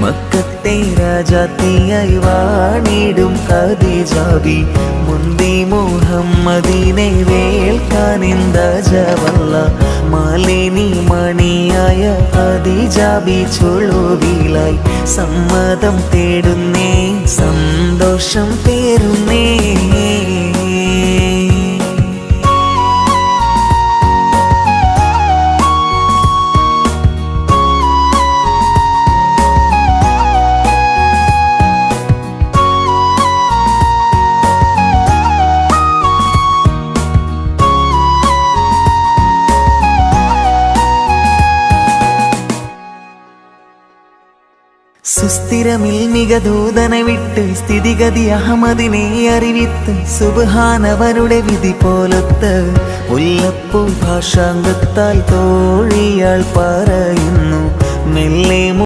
മക്കത്തെ രാജാത്തിയായി വാണിടും ഖദീജാബി മുന്തി മുഹമ്മദിനെ വേൽക്കാനെന്ത ജവല്ല മാലിനി മണിയായ ഖദീജാബി ചുളുവിലായി സമ്മതം തേടുന്നേ സന്തോഷം തേരുന്നേ സുസ്ഥിരമിൽ മികദൂതനെ വിട്ട് സ്ഥിതിഗതി അഹമ്മദിനെ അറിവിത്ത് സുബ്ഹാനവരുടെ വിധി പോലൊത്ത് മുല്ലപ്പൂ ഭാഷാംഗത്താൽ തോഴിയാൾ പറയുന്നു മെല്ലെ